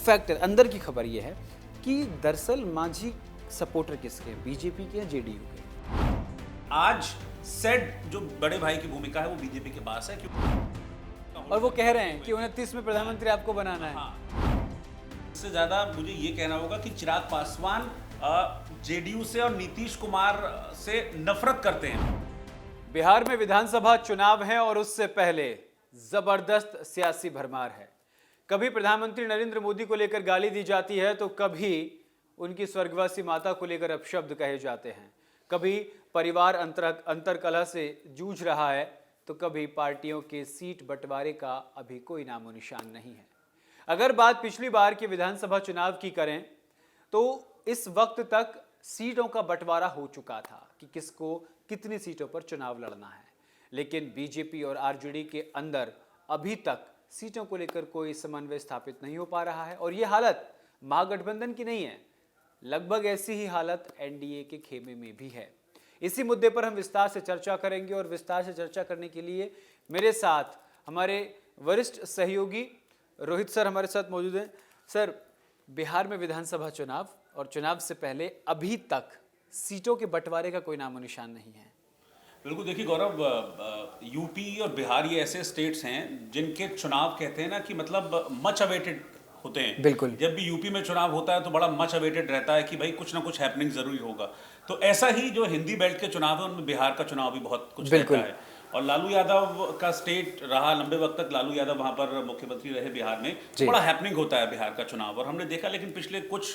Fact है, अंदर की खबर ये है कि दरअसल मांझी सपोर्टर किसके हैं, बीजेपी के या जेडीयू के? आज सेड जो बड़े भाई की भूमिका है वो बीजेपी के पास है, क्योंकि और वो कह रहे हैं कि 29 में प्रधानमंत्री आपको बनाना है। हाँ, इससे ज्यादा मुझे ये कहना होगा कि चिराग पासवान जेडीयू से और नीतीश कुमार से नफरत करते हैं। बिहार में विधानसभा चुनाव है और उससे पहले जबरदस्त सियासी भरमार है। कभी प्रधानमंत्री नरेंद्र मोदी को लेकर गाली दी जाती है तो कभी उनकी स्वर्गवासी माता को लेकर अपशब्द कहे जाते हैं। कभी परिवार अंतरकलह से जूझ रहा है तो कभी पार्टियों के सीट बंटवारे का अभी कोई नामो निशान नहीं है। अगर बात पिछली बार के विधानसभा चुनाव की करें तो इस वक्त तक सीटों का बंटवारा हो चुका था कि किसको कितनी सीटों पर चुनाव लड़ना है, लेकिन बीजेपी और आरजेडी के अंदर अभी तक सीटों को लेकर कोई समन्वय स्थापित नहीं हो पा रहा है। और ये हालत महागठबंधन की नहीं है, लगभग ऐसी ही हालत एनडीए के खेमे में भी है। इसी मुद्दे पर हम विस्तार से चर्चा करेंगे और विस्तार से चर्चा करने के लिए मेरे साथ हमारे वरिष्ठ सहयोगी रोहित सर हमारे साथ मौजूद हैं। सर, बिहार में विधानसभा चुनाव और चुनाव से पहले अभी तक सीटों के बंटवारे का कोई नामो निशान नहीं है। बिल्कुल, देखिए गौरव, यूपी और बिहार ये ऐसे स्टेट्स हैं जिनके चुनाव कहते हैं ना कि मतलब मच अवेटेड होते हैं। बिल्कुल। जब भी यूपी में चुनाव होता है तो बड़ा मच अवेटेड रहता है कि भाई कुछ ना कुछ हैपनिंग जरूरी होगा। तो ऐसा ही जो हिंदी बेल्ट के चुनाव है उनमें बिहार का चुनाव भी बहुत कुछ रहता है। और लालू यादव का स्टेट रहा लंबे वक्त तक, लालू यादव वहां पर मुख्यमंत्री रहे बिहार में, बड़ा हैपनिंग होता है बिहार का चुनाव। और हमने देखा, लेकिन पिछले कुछ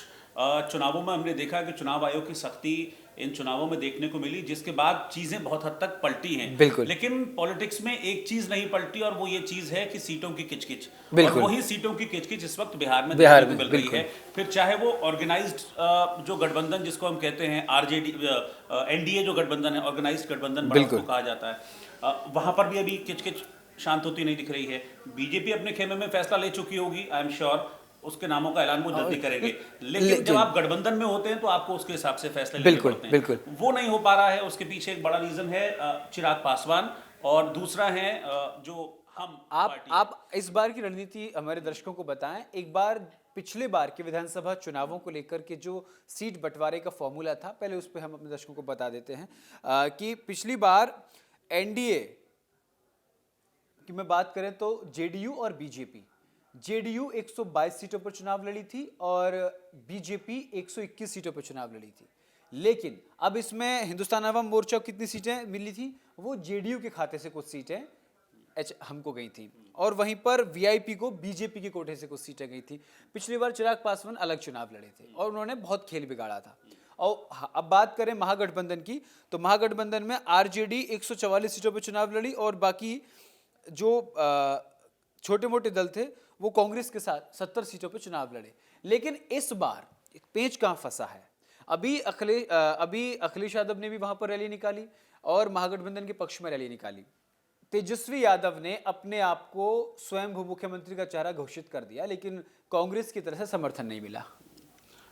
चुनावों में हमने देखा कि चुनाव आयोग की सख्ती इन चुनावों में देखने को मिली, जिसके बाद चीजें बहुत हद तक पलटी हैं। लेकिन पॉलिटिक्स में एक चीज नहीं पलटी और वो ये चीज है कि सीटों की किचकिच। और वही सीटों की किचकिच इस वक्त बिहार में देखने को मिल रही है। फिर चाहे वो ऑर्गेनाइज्ड जो गठबंधन जिसको हम कहते हैं आरजेडी एनडीए जो गठबंधन है, ऑर्गेनाइज्ड गठबंधन को कहा जाता है, वहां पर भी अभी किचकिच शांत होती नहीं दिख रही है। बीजेपी अपने खेमे में फैसला ले चुकी होगी, आई एम श्योर उसके नामों का ऐलान वो जल्दी करेंगे। लेकिन जब आप गठबंधन में होते हैं तो आपको उसके हिसाब से फैसले लेने पड़ते हैं। बिल्कुल वो नहीं हो पा रहा है। उसके पीछे एक बड़ा रीजन है चिराग पासवान, और दूसरा है जो हम आप इस बार की रणनीति हमारे दर्शकों को बताएं। एक बार पिछले बार के विधानसभा चुनावों को लेकर के जो सीट बंटवारे का फॉर्मूला था, पहले उस पर हम अपने दर्शकों को बता देते हैं कि पिछली बार एनडीए की मैं बात करें तो जेडीयू और बीजेपी, जेडीयू 122 सीटों पर चुनाव लड़ी थी और बीजेपी 121 सीटों पर चुनाव लड़ी थी। लेकिन अब इसमें हिंदुस्तान अवाम मोर्चा को कितनी सीटें मिली थी, वो जेडीयू के खाते से कुछ सीटें हमको गई थी और वहीं पर वीआईपी को बीजेपी के कोटे से कुछ सीटें गई थी। पिछली बार चिराग पासवान अलग चुनाव लड़े थे और उन्होंने बहुत खेल बिगाड़ा था। और अब बात करें महागठबंधन की, तो महागठबंधन में आरजेडी 144 सीटों पर चुनाव लड़ी और बाकी जो छोटे मोटे दल थे वो कांग्रेस के साथ 70 सीटों पर चुनाव लड़े। लेकिन इस बार एक पेंच कहां फंसा है, अभी अखिलेश यादव ने भी वहां पर रैली निकाली और महागठबंधन के पक्ष में रैली निकाली। तेजस्वी यादव ने अपने आप को स्वयं मुख्यमंत्री का चेहरा घोषित कर दिया, लेकिन कांग्रेस की तरफ से समर्थन नहीं मिला।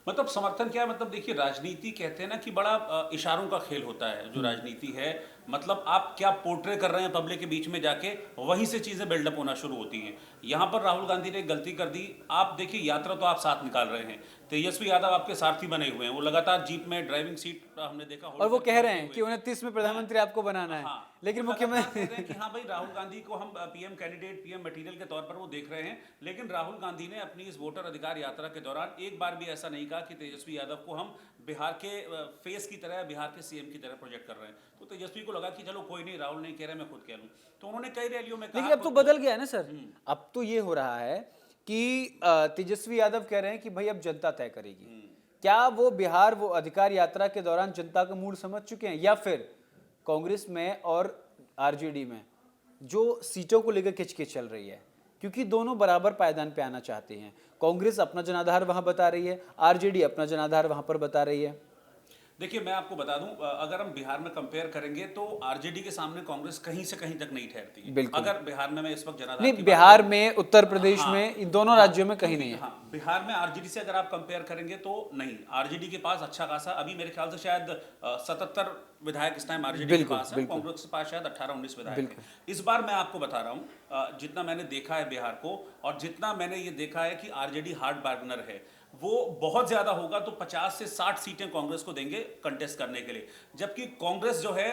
मतलब समर्थन क्या है, मतलब देखिए राजनीति कहते हैं ना कि बड़ा इशारों का खेल होता है जो राजनीति है। मतलब आप क्या पोर्ट्रे कर रहे हैं पब्लिक के बीच में जाके, वहीं से चीजें बिल्डअप होना शुरू होती हैं। यहाँ पर राहुल गांधी ने एक गलती कर दी। आप देखिए यात्रा तो आप साथ निकाल रहे हैं, तेजस्वी यादव आपके सारथी बने हुए हैं, वो लगातार जीप में ड्राइविंग सीट हमने देखा, और वो कह रहे हैं कि 29 में प्रधानमंत्री आपको बनाना है। लेकिन मुख्यमंत्री कह रहे हैं कि हाँ भाई राहुल गांधी को हम पीएम कैंडिडेट, पीएम मटेरियल के तौर पर वो देख रहे हैं। लेकिन राहुल गांधी ने अपनी इस वोटर अधिकार यात्रा के दौरान एक बार भी ऐसा नहीं कहा कि तेजस्वी यादव को हम बिहार के फेस की तरह, बिहार के सीएम की तरह प्रोजेक्ट कर रहे हैं। तो तेजस्वी को लगा कि चलो कोई नहीं, राहुल नहीं कह रहे, मैं खुद कह लूं। तो उन्होंने कई रैलियों में कहा। लेकिन अब तो बदल गया है ना सर, अब तो ये हो रहा है कि तेजस्वी यादव कह रहे हैं कि भाई अब जनता तय करेगी। क्या वो बिहार वो अधिकार यात्रा के दौरान जनता का मूड समझ चुके हैं, या फिर कांग्रेस में और आरजेडी में जो सीटों को लेकर खिचखिच चल रही है, क्योंकि दोनों बराबर पायदान पे आना चाहते हैं। कांग्रेस अपना जनाधार वहां बता रही है, आरजेडी अपना जनाधार वहां पर बता रही है। देखिए मैं आपको बता दूं, अगर हम बिहार में कंपेयर करेंगे तो आरजेडी के सामने कांग्रेस कहीं से कहीं तक नहीं ठहरती है। बिल्कुल। अगर बिहार में मैं इस वक्त जनाधार नहीं, की बात बिहार करूं, में, उत्तर प्रदेश हाँ, में, इन दोनों हाँ, राज्यों में कहीं क्योंकि नहीं है। हाँ बिहार में आरजेडी से अगर आप कंपेयर करेंगे तो नहीं, आरजेडी के पास अच्छा खासा अभी मेरे ख्याल से शायद 77 विधायक इस टाइम आरजेडी के बिल्कुल, पास है, बिल्कुल, कांग्रेस के पास शायद 18-19 विधायक है। बिल्कुल। इस बार मैं आपको बता रहा हूँ, जितना मैंने देखा है बिहार को और जितना मैंने ये देखा है कि आरजेडी हार्ड बार्गनर है, वो बहुत ज्यादा होगा तो 50 से 60 सीटें कांग्रेस को देंगे कंटेस्ट करने के लिए। जबकि कांग्रेस जो है,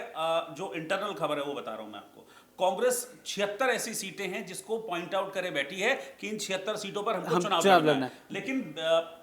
जो इंटरनल खबर है वो बता रहा हूं मैं आपको, कांग्रेस 76 ऐसी सीटें हैं जिसको पॉइंट आउट करे बैठी है कि इन 76 सीटों पर हमको चुनाव लड़ना है। लेकिन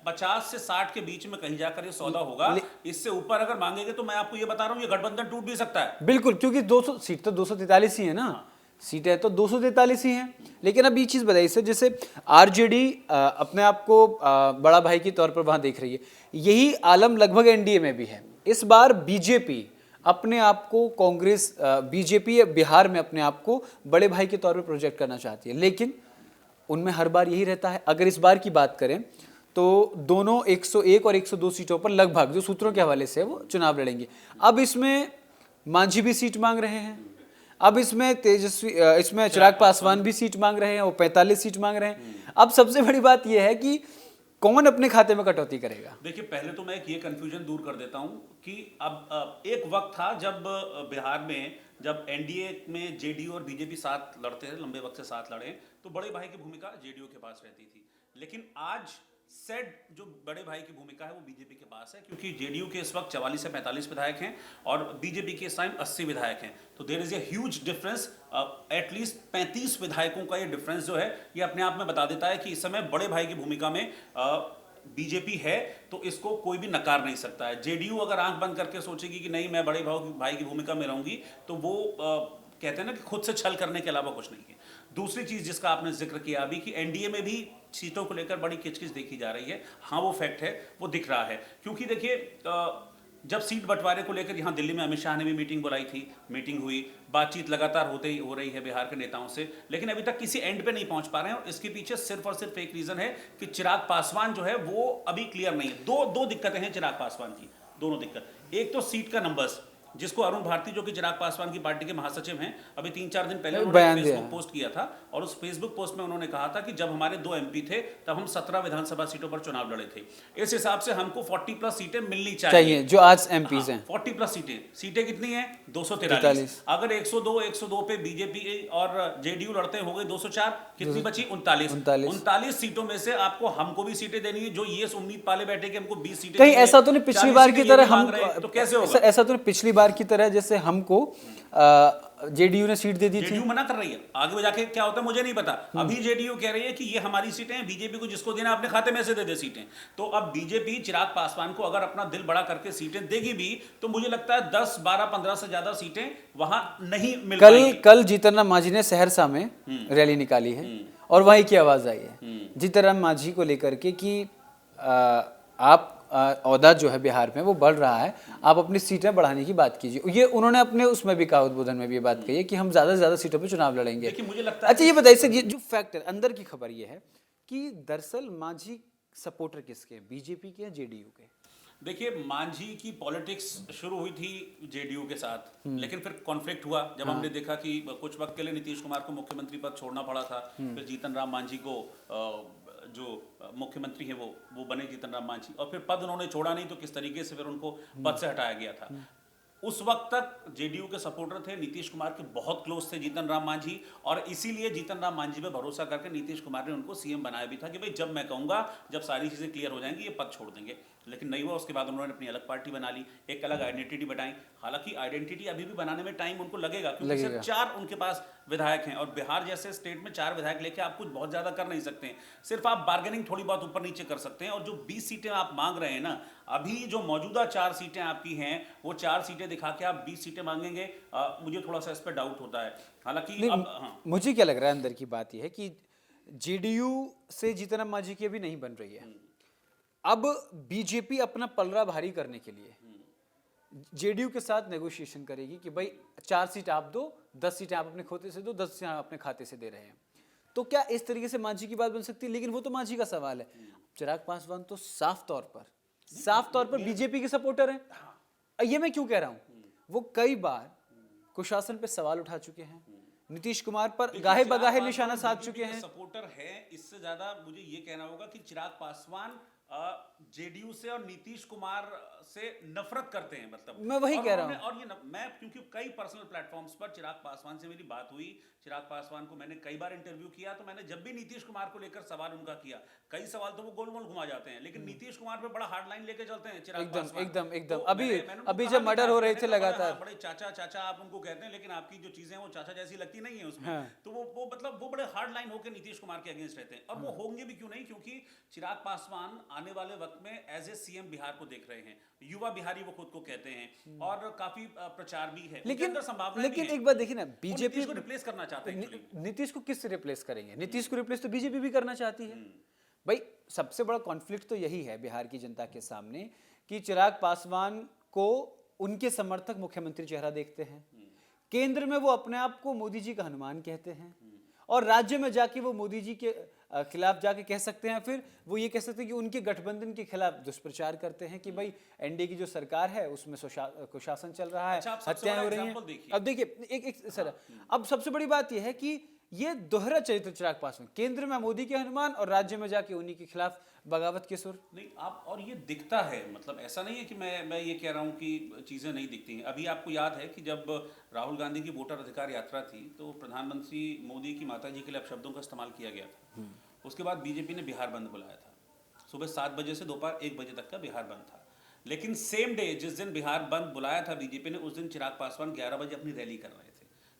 50 से 60 के बीच में कहीं जाकर ये सौदा होगा। इससे ऊपर अगर मांगेंगे तो मैं आपको ये बता रहा हूं, ये गठबंधन टूट भी सकता है। बिल्कुल, क्योंकि 200 सीट तो 243 ही है ना। सीटें तो 243 ही हैं। लेकिन अब ये चीज़ बताइए सर, जैसे आरजेडी अपने आप को बड़ा भाई के तौर पर वहाँ देख रही है, यही आलम लगभग एनडीए में भी है। इस बार बीजेपी अपने आप को कांग्रेस, बीजेपी बिहार में अपने आप को बड़े भाई के तौर पर प्रोजेक्ट करना चाहती है, लेकिन उनमें हर बार यही रहता है। अगर इस बार की बात करें तो दोनों 101 और 102 सीटों पर लगभग, जो सूत्रों के हवाले से वो चुनाव लड़ेंगे। अब इसमें मांझी भी सीट मांग रहे हैं, अब इसमें तेजस्वी, इसमें चिराग पासवान भी सीट मांग रहे हैं, वो 45 सीट मांग रहे हैं। अब सबसे बड़ी बात यह है कि कौन अपने खाते में कटौती करेगा। देखिए पहले तो मैं एक ये कंफ्यूजन दूर कर देता हूं कि अब एक वक्त था जब बिहार में जब एनडीए में जेडीयू और बीजेपी साथ लड़ते थे, लंबे वक्त से साथ लड़े, तो बड़े भाई की भूमिका जेडीयू के पास रहती थी। लेकिन आज सेट जो बड़े भाई की भूमिका है वो बीजेपी के पास है, क्योंकि जेडीयू के इस वक्त 44 से 45 विधायक हैं और बीजेपी के इस टाइम 80 विधायक हैं। तो there is a huge difference, at least 35 विधायकों का ये डिफरेंस जो है ये अपने आप में बता देता है कि इस समय बड़े भाई की भूमिका में बीजेपी है, तो इसको कोई भी नकार नहीं सकता है। जेडीयू अगर आंख बंद करके सोचेगी कि नहीं मैं बड़े भाई की भूमिका में रहूंगी, तो वो कहते हैं ना कि खुद से छल करने के अलावा कुछ नहीं है। दूसरी चीज जिसका आपने जिक्र किया अभी कि एनडीए में भी सीटों को लेकर बड़ी किचकिच देखी जा रही है, हाँ वो फैक्ट है, वो दिख रहा है। क्योंकि देखिए जब सीट बंटवारे को लेकर यहाँ दिल्ली में अमित शाह ने भी मीटिंग बुलाई थी, मीटिंग हुई, बातचीत लगातार हो रही है बिहार के नेताओं से, लेकिन अभी तक किसी एंड पे नहीं पहुंच पा रहे हैं। और इसके पीछे सिर्फ और सिर्फ एक रीजन है कि चिराग पासवान जो है वो अभी क्लियर नहीं है। दो दिक्कतें हैं चिराग पासवान की, दोनों दिक्कत। एक तो सीट का नंबर्स, जिसको अरुण भारती जो कि चिराग पासवान की पार्टी के महासचिव हैं, अभी 3-4 दिन पहले उन्होंने फेसबुक पोस्ट किया था और उस फेसबुक पोस्ट में उन्होंने कहा था कि जब हमारे 2 एमपी थे तब हम 17 विधानसभा सीटों पर चुनाव लड़े थे। इस हिसाब से हमको 40+ सीटें मिलनी चाहिए जो आज एमपीज हैं। 40+ सीटें कितनी हैं? 243। अगर 102 पे बीजेपी और जेडीयू लड़ते हो गए 204, कितनी बची? 39 सीटों में से आपको हमको भी सीटें देनी है, जो ये उम्मीद पाले बैठे कि हमको 20 सीटें। कहीं ऐसा तो नहीं पिछली बार की तरह हम, तो कैसे होगा? ऐसा तो नहीं पिछली बार की तरह जैसे हमको जेडीयू ने सीट दे दी थी। जेडीयू मना कर रही है, आगे जाके क्या होता है मुझे नहीं पता। अभी जेडीयू कह रही है कि ये हमारी सीटें हैं, बीजेपी को जिसको देना अपने खाते में से दे सीटें। तो अब बीजेपी चिराग पासवान को अगर अपना दिल बड़ा करके सीटें देगी भी, तो मुझे लगता है 10, 12, 15 से ज्यादा सीटें वहां नहीं मिल पाएंगी। कल जीतन राम मांझी ने सहरसा में रैली निकाली है और वहीं की आवाज आई है जीतन राम मांझी को लेकर के कि आप औहदा जो है बिहार में वो बढ़ रहा है, आप अपनी सीटें बढ़ाने की बात कीजिए। ये उन्होंने अपने उसमें भी कहा, उद्बोधन में भी ये बात कही है कि हम ज्यादा से ज्यादा सीटों पे चुनाव लड़ेंगे। लेकिन मुझे लगता है अच्छा ये बताइए सर, ये जो फैक्ट है, अंदर की खबर ये है कि दरअसल मांझी सपोर्टर किसके, बीजेपी के या जेडीयू के? देखिए मांझी की पॉलिटिक्स शुरू हुई थी जेडीयू के साथ, लेकिन फिर कॉन्फ्लिक्ट हुआ जब हमने देखा कि कुछ वक्त के लिए नीतीश कुमार को मुख्यमंत्री पद छोड़ना पड़ा था। फिर जीतन राम मांझी को जो मुख्यमंत्री है वो बने जीतन राम मांझी, और फिर पद उन्होंने छोड़ा नहीं, तो किस तरीके से फिर उनको पद से हटाया गया था। उस वक्त तक जेडीयू के सपोर्टर थे, नीतीश कुमार के बहुत क्लोज थे जीतन राम मांझी, और इसीलिए जीतन राम मांझी पे भरोसा करके नीतीश कुमार ने उनको सीएम बनाया भी था कि भाई जब मैं कहूंगा, जब सारी चीजें क्लियर हो जाएंगी ये पद छोड़ देंगे। लेकिन नहीं हुआ। उसके बाद उन्होंने अपनी अलग पार्टी बना ली, एक अलग आइडेंटिटी बनाई। हालांकि आइडेंटिटी अभी भी बनाने में टाइम उनको लगेगा, क्योंकि सिर्फ 4 उनके पास विधायक हैं, और बिहार जैसे स्टेट में 4 विधायक लेके आप कुछ बहुत ज्यादा कर नहीं सकते हैं। सिर्फ आप बार्गेनिंग थोड़ी बहुत ऊपर नीचे कर सकते हैं। और जो 20 सीटें आप मांग रहे हैं ना, अभी जो मौजूदा 4 सीटें आपकी हैं, वो 4 सीटें दिखा के आप 20 सीटें मांगेंगे, मुझे थोड़ा सा इस पर डाउट होता है। हालांकि अब मुझे क्या लग रहा है, अंदर की बात यह है कि जेडीयू से जीतन राम मांझी की अभी नहीं बन रही है। अब बीजेपी अपना पलड़ा भारी करने के लिए जेडीयू के साथ नेगोशिएशन करेगी कि भाई 4 सीट आप दो, 10 सीटें आप अपने खाते से दो, 10 सीटें आप अपने खाते से दे रहे हैं। तो क्या इस तरीके से मांझी की बात बन सकती है? लेकिन वो तो मांझी का सवाल है। चिराग पासवान तो साफ तौर पर बीजेपी के सपोर्टर हैं। ये मैं क्यों कह रहा हूं, वो कई बार कुशासन पे सवाल उठा चुके हैं, नीतीश कुमार पर गाहे बगाहे निशाना साध चुके हैं। सपोर्टर है, इससे ज्यादा मुझे ये कहना होगा कि चिराग पासवान जेडीयू से और नीतीश कुमार से नफरत करते हैं, मतलब मैं वही कह रहा हूं। और ये मैं क्योंकि कई पर्सनल प्लेटफॉर्म्स पर चिराग पासवान से मेरी बात हुई, चिराग पासवान को मैंने कई बार इंटरव्यू किया, तो मैंने जब भी नीतीश कुमार को लेकर सवाल उनका किया, कई सवाल तो वो गोल मोल घुमा जाते हैं, लेकिन नीतीश कुमार पे बड़ा हार्ड लाइन लेके चलते हैं चिराग पासवान। एकदम तो अभी जब मर्डर हो रहे थे लगातार, बड़े चाचा चाचा आप उनको कहते हैं, लेकिन आपकी जो चीजें वो चाचा जैसी लगती नहीं है उसमें। तो वो मतलब वो बड़े हार्ड लाइन होकर नीतीश कुमार के अगेंस्ट रहते हैं, और वो होंगे भी क्यों नहीं, क्योंकि चिराग पासवान आने वाले वक्त में एज ए सीएम बिहार को देख रहे हैं, युवा बिहारी वो खुद को कहते हैं, और काफी प्रचार भी है, लेकिन एक बात देखिए ना, बीजेपी को रिप्लेस करना चाहते हैं। नीतीश को किससे रिप्लेस करेंगे? नीतीश को रिप्लेस तो बीजेपी भी करना चाहती है। भाई सबसे बड़ा कॉन्फ्लिक्ट तो यही है बिहार की जनता के सामने कि चिराग पासवान को उनके समर्थक मुख्यमंत्री चेहरा देखते हैं, केंद्र में वो अपने आप को मोदी जी का हनुमान कहते हैं, और राज्य में जाके वो मोदी जी के खिलाफ जाके कह सकते हैं, फिर वो ये कह सकते हैं कि उनके गठबंधन के खिलाफ दुष्प्रचार करते हैं कि भाई एनडीए की जो सरकार है उसमें कुशासन चल रहा है, हत्याएं हो रही हैं। अब देखिए एक सर, अब सबसे बड़ी बात यह है कि ये दोहरा चरित्र चिराग पासवान, केंद्र में मोदी के हनुमान और राज्य में जाके उन्हीं के खिलाफ बगावत के सुर। नहीं आप, और ये दिखता है, मतलब ऐसा नहीं है कि मैं ये कह रहा हूँ कि चीज़ें नहीं दिखती हैं। अभी आपको याद है कि जब राहुल गांधी की वोटर अधिकार यात्रा थी, तो प्रधानमंत्री मोदी की माता जी के लिए अपशब्दों का इस्तेमाल किया गया था। उसके बाद बीजेपी ने बिहार बंद बुलाया था, सुबह 7 बजे से दोपहर 1 बजे तक का बिहार बंद था। लेकिन सेम डे जिस दिन बिहार बंद बुलाया था बीजेपी ने, उस दिन चिराग पासवान 11 बजे अपनी रैली कर रहे थे।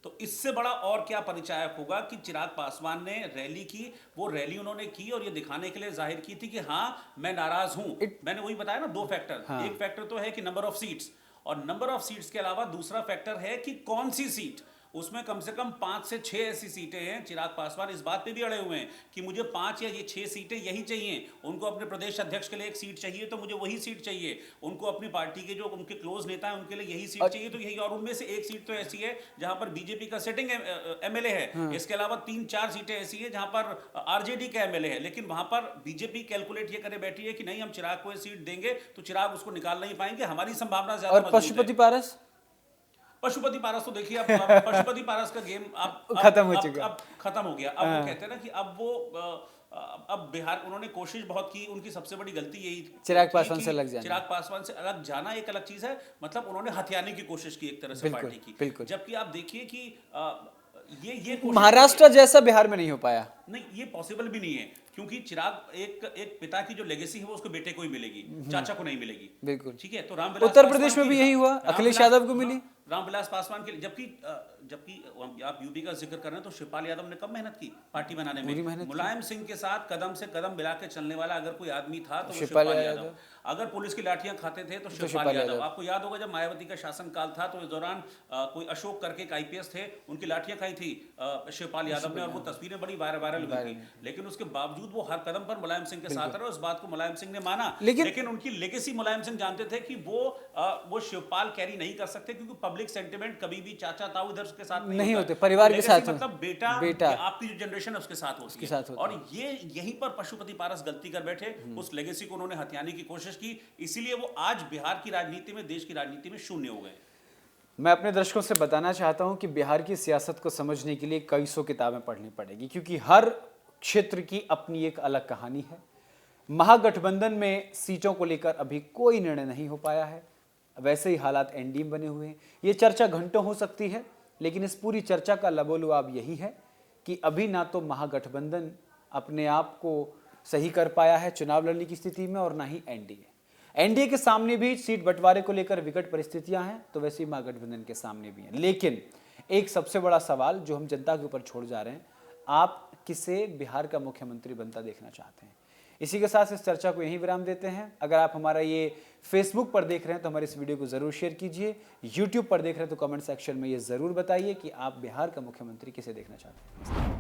तो इससे बड़ा और क्या परिचायक होगा कि चिराग पासवान ने रैली की, वो रैली उन्होंने की और ये दिखाने के लिए जाहिर की थी कि हाँ मैं नाराज हूं। मैंने वही बताया ना, 2 फैक्टर, एक फैक्टर तो है कि नंबर ऑफ सीट्स, और नंबर ऑफ सीट्स के अलावा दूसरा फैक्टर है कि कौन सी सीट, उसमें कम से कम 5 से 6 ऐसी सीटें हैं। चिराग पासवान इस बात पे भी अड़े हुए हैं कि मुझे 5 या ये 6 सीटें यही चाहिए। उनको अपने प्रदेश अध्यक्ष के लिए एक सीट चाहिए, तो मुझे वही सीट चाहिए। उनको अपनी पार्टी के जो उनके क्लोज नेता हैं उनके लिए यही सीट चाहिए, तो यही, और उनमें से एक सीट तो ऐसी है जहां पर बीजेपी का सिटिंग एमएलए है। इसके अलावा 3-4 सीटें ऐसी है जहां पर आरजेडी का एमएलए है, लेकिन वहां पर बीजेपी कैलकुलेट ये करे बैठी है कि नहीं, हम चिराग को ये सीट देंगे तो चिराग उसको निकाल नहीं पाएंगे, हमारी संभावना ज्यादा। और पशुपति पारस तो देखिए, अब पशुपति पारस का गेम खत्म हो चुका, अब खत्म हो गया। अब वो कहते हैं ना कि अब बिहार, उन्होंने कोशिश बहुत की, उनकी सबसे बड़ी गलती यही थी चिराग पासवान से अलग जाना। चिराग पासवान से अलग जाना एक अलग चीज है, मतलब उन्होंने हथियाने की कोशिश की एक तरह से पार्टी की। जबकि आप देखिए कि ये महाराष्ट्र जैसा बिहार में नहीं हो पाया। नहीं, ये पॉसिबल भी नहीं है, क्योंकि चिराग एक पिता की जो लेगेसी है वो उसको बेटे को ही मिलेगी, चाचा को नहीं मिलेगी। बिल्कुल ठीक है। तो रामविलास उत्तर प्रदेश में भी यही हुआ, अखिलेश यादव को मिली, रामविलास पासवान के लिए। जबकि आप यूपी का जिक्र कर रहे हैं, तो शिवपाल यादव ने कब मेहनत की पार्टी बनाने में? मुलायम सिंह के साथ कदम से कदम मिला के चलने वाला अगर कोई आदमी था तो शिवपाल यादव। अगर पुलिस की लाठियां खाते थे तो शिवपाल यादव। आपको याद होगा जब मायावती का शासनकाल था, तो इस दौरान कोई अशोक करके एक आईपीएस थे, उनकी लाठियां खाई थी शिवपाल यादव ने, और वो तस्वीरें बड़ी वायरल हुई थी। लेकिन उसके बावजूद वो हर कदम पर मुलायम सिंह के साथ रहे, उस बात को मुलायम सिंह ने माना। लेकिन उनकी लेगेसी मुलायम सिंह जानते थे कि वो शिवपाल कैरी नहीं कर सकते, क्योंकि पब्लिक सेंटिमेंट कभी भी चाचा ताऊ इधर उसके साथ नहीं होते, परिवार के साथ, मतलब बेटा आपकी जो जनरेशन है उसके साथ होती है। और यहीं पर पशुपति पारस गलती कर बैठे, उस लेगेसी को उन्होंने हथियाने की कोशिश की, इसीलिए वो आज बिहार की राजनीति में, देश की राजनीति में शून्य हो गए। मैं अपने दर्शकों से बताना चाहता हूं कि बिहार की सियासत को समझने के लिए कई सौ किताबें पढ़नी पड़ेगी, क्योंकि हर क्षेत्र की अपनी एक अलग कहानी है। महागठबंधन में सीटों को लेकर अभी कोई निर्णय नहीं हो पाया है, वैसे ही हालात एनडीए बने हुए हैं। ये चर्चा घंटों हो सकती है, लेकिन इस पूरी चर्चा का लबोलुआब यही है कि अभी ना तो महागठबंधन अपने आप को सही कर पाया है चुनाव लड़ने की स्थिति में, और ना ही एनडीए के सामने भी सीट बंटवारे को लेकर विकट परिस्थितियां हैं, तो वैसे ही महागठबंधन के सामने भी हैं। लेकिन एक सबसे बड़ा सवाल जो हम जनता के ऊपर छोड़ जा रहे हैं, आप किसे बिहार का मुख्यमंत्री बनता देखना चाहते हैं? इसी के साथ इस चर्चा को यहीं विराम देते हैं। अगर आप हमारा ये फेसबुक पर देख रहे हैं तो हमारे इस वीडियो को जरूर शेयर कीजिए, यूट्यूब पर देख रहे हैं तो कमेंट सेक्शन में ये जरूर बताइए कि आप बिहार का मुख्यमंत्री किसे देखना चाहते हैं।